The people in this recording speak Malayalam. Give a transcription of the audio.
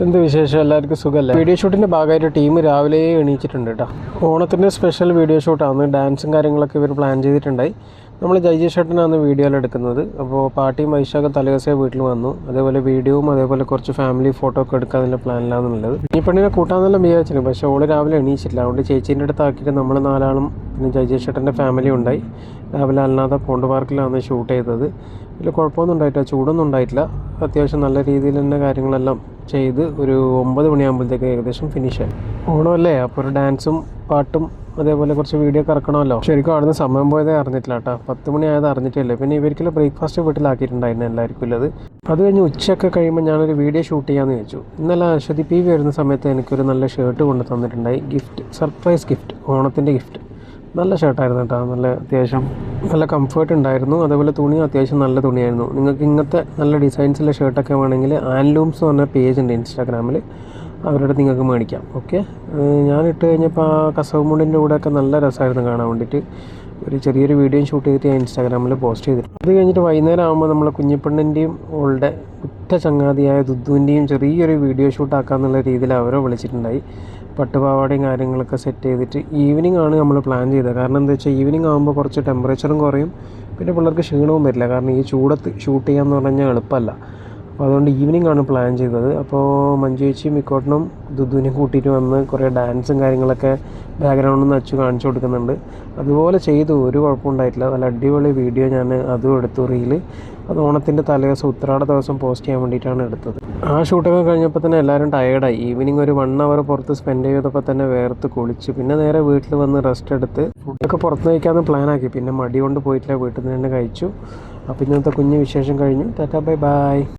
എന്ത് വിശേഷം, എല്ലാവർക്കും സുഖമല്ലേ? വീഡിയോ ഷൂട്ടിൻ്റെ ഭാഗമായിട്ട് ടീം രാവിലെ എണീച്ചിട്ടുണ്ട് കേട്ടോ. ഓണത്തിൻ്റെ സ്പെഷ്യൽ വീഡിയോ ഷൂട്ടാണ്. ഡാൻസും കാര്യങ്ങളൊക്കെ ഇവർ പ്ലാൻ ചെയ്തിട്ടുണ്ടായി. നമ്മൾ ജൈജി ഷട്ടനാണ് വീഡിയോയിൽ എടുക്കുന്നത്. അപ്പോൾ പാർട്ടിയും വൈശാഖ തലേദിവസേ വീട്ടിൽ വന്നു. അതേപോലെ വീഡിയോയും അതേപോലെ കുറച്ച് ഫാമിലി ഫോട്ടോ ഒക്കെ എടുക്കാനുള്ള പ്ലാനിലാണെന്നുള്ളത്. ഈ പെണ്ണിനെ കൂട്ടാന്നെല്ലാം വിചാരിച്ചിരുന്നു, പക്ഷേ ഓള് രാവിലെ എണീച്ചില്ല. അതുകൊണ്ട് ചേച്ചീൻ്റെ അടുത്ത് ആക്കിയിട്ട് നമ്മൾ നാലാളും പിന്നെ ജൈജി ഷട്ടൻ്റെ ഫാമിലി ഉണ്ടായി. രാവിലെ അല്ലാത്ത പോണ്ട് പാർക്കിലാണ് ഷൂട്ട് ചെയ്തത്. ഇതിൽ കുഴപ്പമൊന്നും ഉണ്ടായിട്ടില്ല, ചൂടൊന്നും ഉണ്ടായിട്ടില്ല. അത്യാവശ്യം നല്ല രീതിയിൽ തന്നെ കാര്യങ്ങളെല്ലാം ചെയ്ത് ഒരു 9 മണിയാകുമ്പോഴത്തേക്ക് ഏകദേശം ഫിനിഷായി. ഓണമല്ലേ, അപ്പോൾ ഒരു ഡാൻസും പാട്ടും അതേപോലെ കുറച്ച് വീഡിയോ ഒക്കെ ഇറക്കണമല്ലോ. ശരിക്കും അവിടുന്ന് സമയം പോയതേ അറിഞ്ഞിട്ടില്ല കേട്ടോ. 10 മണിയായത് അറിഞ്ഞിട്ടില്ല. പിന്നെ ഇവർക്കുള്ള ബ്രേക്ക്ഫാസ്റ്റ് വീട്ടിലാക്കിയിട്ടുണ്ടായിരുന്നു എല്ലാവർക്കും ഉള്ളത്. അത് കഴിഞ്ഞ് ഉച്ചയൊക്കെ കഴിയുമ്പോൾ ഞാനൊരു വീഡിയോ ഷൂട്ട് ചെയ്യാമെന്ന് വെച്ചു. ഇന്നലെ അശ്വതി പി വരുന്ന സമയത്ത് എനിക്കൊരു നല്ല ഷർട്ട് കൊണ്ട് തന്നിട്ടുണ്ടായി. ഗിഫ്റ്റ്, സർപ്രൈസ് ഗിഫ്റ്റ്, ഓണത്തിൻ്റെ ഗിഫ്റ്റ്. നല്ല ഷർട്ടായിരുന്നു കേട്ടോ. നല്ല അത്യാവശ്യം നല്ല കംഫേർട്ട് ഉണ്ടായിരുന്നു. അതേപോലെ തുണി അത്യാവശ്യം നല്ല തുണിയായിരുന്നു. നിങ്ങൾക്ക് ഇങ്ങനത്തെ നല്ല ഡിസൈൻസുള്ള ഷർട്ടൊക്കെ വേണമെങ്കിൽ ആൻലൂംസ് എന്ന് പറഞ്ഞ പേജ് ഉണ്ട് ഇൻസ്റ്റാഗ്രാമിൽ, അവരുടെ നിങ്ങൾക്ക് മേടിക്കാം. ഓക്കെ, ഞാനിട്ട് കഴിഞ്ഞപ്പോൾ ആ കസവുമുണ്ടിൻ്റെ കൂടെയൊക്കെ നല്ല രസമായിരുന്നു കാണാൻ വേണ്ടിയിട്ട്. ഒരു ചെറിയൊരു വീഡിയോ ഷൂട്ട് ചെയ്തിട്ട് ഞാൻ ഇൻസ്റ്റാഗ്രാമിൽ പോസ്റ്റ് ചെയ്തിട്ട് അത് കഴിഞ്ഞിട്ട് വൈകുന്നേരം ആകുമ്പോൾ നമ്മൾ കുഞ്ഞിപ്പെണ്ണിൻ്റെയും ഓളുടെ ഉറ്റ ചങ്ങാതിയായ ദുദ്ദുവിൻ്റെയും ചെറിയൊരു വീഡിയോ ഷൂട്ടാക്കാന്നുള്ള രീതിയിൽ അവരെ വിളിച്ചിട്ടുണ്ടായി. പട്ടുപാവാടയും കാര്യങ്ങളൊക്കെ സെറ്റ് ചെയ്തിട്ട് ഈവനിങ് ആണ് നമ്മൾ പ്ലാൻ ചെയ്തത്. കാരണം എന്താ വെച്ചാൽ ഈവനിങ് ആകുമ്പോൾ കുറച്ച് ടെമ്പറേച്ചറും കുറയും, പിന്നെ പിള്ളേർക്ക് ക്ഷീണവും വരില്ല. കാരണം ഈ ചൂടത്ത് ഷൂട്ട് ചെയ്യാമെന്ന് പറഞ്ഞാൽ എളുപ്പമല്ല. അപ്പോൾ അതുകൊണ്ട് ഈവനിങ് ആണ് പ്ലാൻ ചെയ്തത്. അപ്പോൾ മഞ്ജു ചേച്ചിയും മിക്കോട്ടനും ദുദ്ദുവിനെ കൂട്ടിയിട്ട് വന്ന് കുറേ ഡാൻസും കാര്യങ്ങളൊക്കെ ബാക്ക്ഗ്രൗണ്ടിൽ നിന്ന് അച്ചു കാണിച്ചു കൊടുക്കുന്നുണ്ട്. അതുപോലെ ചെയ്തു, ഒരു കുഴപ്പമുണ്ടായിട്ടില്ല. നല്ല അടിപൊളി വീഡിയോ ഞാൻ അതും എടുത്തു റീല്. അത് ഓണത്തിൻ്റെ തലേദിവസം ഉത്രാട ദിവസം പോസ്റ്റ് ചെയ്യാൻ വേണ്ടിയിട്ടാണ് എടുത്തത്. ആ ഷൂട്ടൊക്കെ കഴിഞ്ഞപ്പോൾ തന്നെ എല്ലാവരും ടയേർഡായി. ഈവനിങ് ഒരു 1 അവർ പുറത്ത് സ്പെൻഡ് ചെയ്തപ്പോൾ തന്നെ വേർത്ത് കുളിച്ച് പിന്നെ നേരെ വീട്ടിൽ വന്ന് റെസ്റ്റ് എടുത്ത് ഫുഡൊക്കെ പുറത്ത് കഴിക്കാമെന്ന് പ്ലാനാക്കി. പിന്നെ മടി കൊണ്ട് പോയിട്ടില്ല, വീട്ടിൽ നിന്ന് തന്നെ കഴിച്ചു. അപ്പോൾ ഇന്നത്തെ കുഞ്ഞ് വിശേഷം കഴിഞ്ഞു. Tata, bye bye.